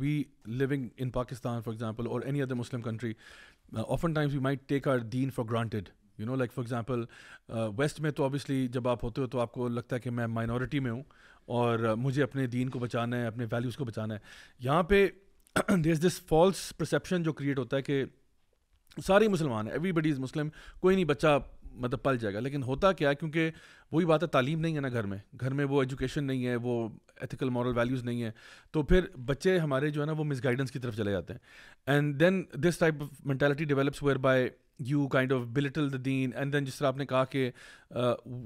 we living in Pakistan, for example, or any other Muslim country, oftentimes we might take our deen for granted. You know, like for example, West میں تو obviously جب آپ ہوتے ہو تو آپ کو لگتا ہے کہ میں مائنورٹی میں ہوں اور مجھے اپنے دین کو بچانا ہے, اپنے ویلیوز کو بچانا ہے. یہاں پہ دیر از دس فالس پرسیپشن جو کریٹ ہوتا ہے کہ سارے مسلمان ہیں, ایوری بڈی از مسلم, کوئی نہیں بچہ مطلب پل جائے گا. لیکن ہوتا کیا ہے, کیونکہ وہی بات ہے, تعلیم نہیں ہے نا گھر میں وہ ایجوکیشن نہیں ہے, وہ ایتھیکل مورل ویلیوز نہیں ہے, تو پھر بچے ہمارے جو ہے نا وہ مس گائیڈنس کی طرف چلے جاتے ہیں. And then this type of mentality develops whereby you kind of belittle the دین, اینڈ دین جس طرح آپ نے کہا کہ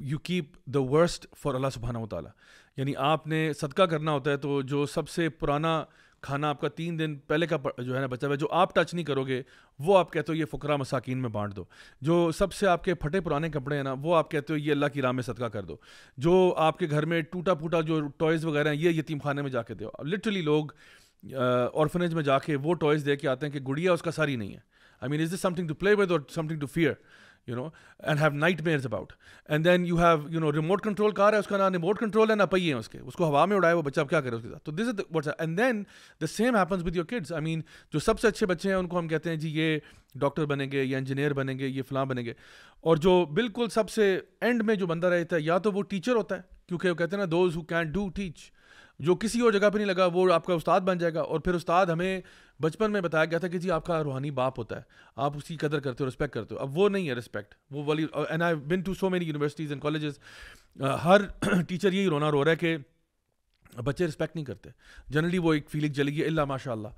you keep the worst for اللہ سبحانہ و تعالیٰ. یعنی آپ نے صدقہ کرنا ہوتا ہے تو جو سب سے پرانا کھانا آپ کا 3 دن پہلے کا جو ہے نا بچا ہوا ہے, جو آپ ٹچ نہیں کرو گے, وہ آپ کہتے ہو یہ فقراء مساکین میں بانٹ دو. جو سب سے آپ کے پھٹے پرانے کپڑے ہیں نا, وہ آپ کہتے ہو یہ اللہ کی راہ میں صدقہ کر دو. جو آپ کے گھر میں ٹوٹا پھوٹا جو ٹوائز وغیرہ ہیں, یہ یتیم خانے میں جا کے دو. لٹرلی لوگ آرفنیج میں جا کے وہ ٹوائز دے کے آتے ہیں کہ گڑیا اس کا ساری نہیں ہے. I mean, is this something to play with or something to fear, you know, and have nightmares about? And then you have, you know, remote control car ہے, اس کا نام remote control ہے, نہ پہیے ہیں اس کو ہوا میں اڑائے, وہ بچہ اب کیا کرے اس کے ساتھ. تو this is what's and then the same happens with your kids. I mean, جو سب سے اچھے بچے ہیں ان کو ہم کہتے ہیں جی یہ ڈاکٹر بنیں گے, یہ انجینئر بنیں گے, یہ فلاں بنیں گے. اور جو بالکل سب سے اینڈ میں جو بندہ رہتا ہے, یا تو وہ ٹیچر ہوتا ہے, کیونکہ وہ کہتے ہیں نا those who can't do teach, جو کسی اور جگہ پہ نہیں لگا وہ آپ کا استاد بن جائے گا. اور پھر استاد ہمیں بچپن میں بتایا گیا تھا کہ جی آپ کا روحانی باپ ہوتا ہے, آپ اس کی قدر کرتے ہو, رسپیکٹ کرتے ہو. اب وہ نہیں ہے رسپیکٹ, وہ والی. And I been to so many universities and colleges, ہر ٹیچر یہی رونا رو رہا ہے کہ بچے رسپیکٹ نہیں کرتے. جنرلی وہ ایک فیلنگ چلی گئی اللہ ماشاء اللہ.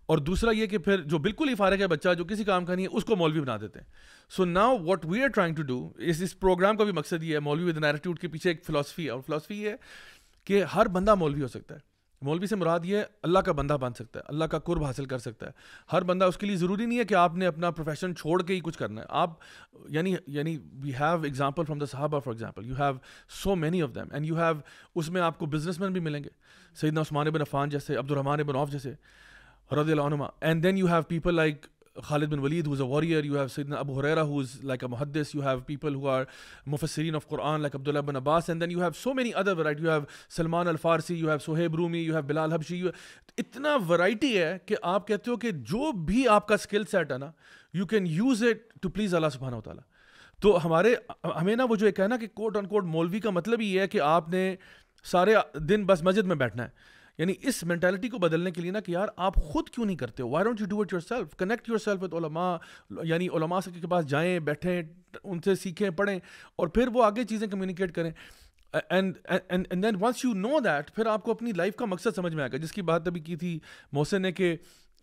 اور دوسرا یہ کہ پھر جو بالکل ہی فارغ ہے بچہ, جو کسی کام کا نہیں ہے, اس کو مولوی بنا دیتے ہیں. So now what we are trying to do, اس پروگرام کا بھی مقصد یہ ہے, مولوی ود این ایٹیٹیوڈ کے پیچھے ایک فلاسفی ہے, اور فلاسفی یہ ہے کہ ہر بندہ مولوی ہو سکتا ہے. مولوی سے مراد یہ ہے اللہ کا بندہ بن سکتا ہے, اللہ کا قرب حاصل کر سکتا ہے. ہر بندہ, اس کے لیے ضروری نہیں ہے کہ آپ نے اپنا پروفیشن چھوڑ کے ہی کچھ کرنا ہے. آپ یعنی we have example from the صحابہ, for example you have so many of them, and you have, اس میں آپ کو بزنس مین بھی ملیں گے, سیدنا عثمان بن عفان جیسے, عبد الرحمن بن عوف جیسے رضی اللہ عنہما. And then you have people like Khalid bin Walid, who is a warrior. You have Sayyidina Abu Huraira, who is like a muhaddis. You have people who are mufassirin of Quran, like Abdullah bin Abbas. And then you have so many other variety. You have Salman al-Farsi, you have Suhaib Rumi, you have Bilal Habshi. اتنا variety ہے کہ آپ کہتے ہو کہ جو بھی آپ کا skill set ہے نا, you can use it to please Allah subhanahu wa ta'ala. تو ہمیں نا وہ جو ایک ہے نا کہ کوٹ ان کوٹ مولوی کا مطلب یہ ہے کہ آپ نے سارے دن بس مسجد میں بیٹھنا ہے. یعنی اس مینٹالٹی کو بدلنے کے لیے نا کہ یار آپ خود کیوں نہیں کرتے ہو, why don't you do it yourself, connect yourself with علماء. یعنی علماء کے پاس جائیں, بیٹھیں, ان سے سیکھیں, پڑھیں, اور پھر وہ آگے چیزیں کمیونیکیٹ کریں. And then once you know that, پھر آپ کو اپنی لائف کا مقصد سمجھ میں آئے گا. جس کی بات ابھی کی تھی محسن نے کہ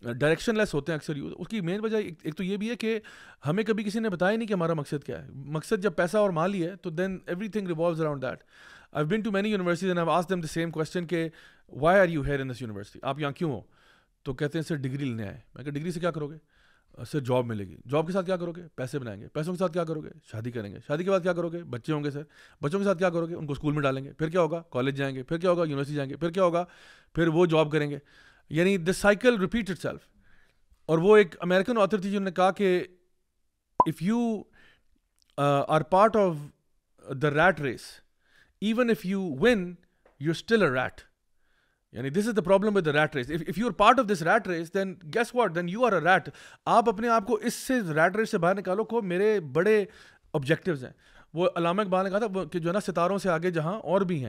ڈائریکشن لیس ہوتے ہیں اکثر. اس کی مین وجہ ایک تو یہ بھی ہے کہ ہمیں کبھی کسی نے بتایا نہیں کہ ہمارا مقصد کیا ہے. مقصد جب پیسہ اور مال ہی ہے تو then everything revolves around that. I've been to many universities and I've asked them the same question کہ why are you here in this university, آپ یہاں کیوں ہو؟ تو کہتے ہیں سر ڈگری لینے آئے. میں کہا ڈگری سے کیا کرو گے؟ سر جاب ملے گی. جاب کے ساتھ کیا کرو گے؟ پیسے بنائیں گے. پیسوں کے ساتھ کیا کرو گے؟ شادی کریں گے. شادی کے بعد کیا کرو گے؟ بچے ہوں گے سر. بچوں کے ساتھ کیا کرو گے؟ ان کو اسکول میں ڈالیں گے. پھر کیا ہوگا؟ کالج جائیں گے. پھر کیا ہوگا؟ یونیورسٹی جائیں گے. پھر کیا ہوگا؟ پھر وہ جاب کریں گے. یعنی the cycle repeats itself. اور وہ ایک امریکن آتھر تھی جنہوں نے کہا کہ if you are part of the rat race, even if you win, you're still a rat. Yani this is the problem with the rat race. If you're part of this rat race, then guess what? Then you are a rat. آپ اپنے آپ کو اس سے rat race سے باہر نکالو کو میرے بڑے objectives ہیں. وہ علامہ اقبال نے کہا تھا کہ جو ہے نا ستاروں سے آگے جہاں اور بھی ہیں,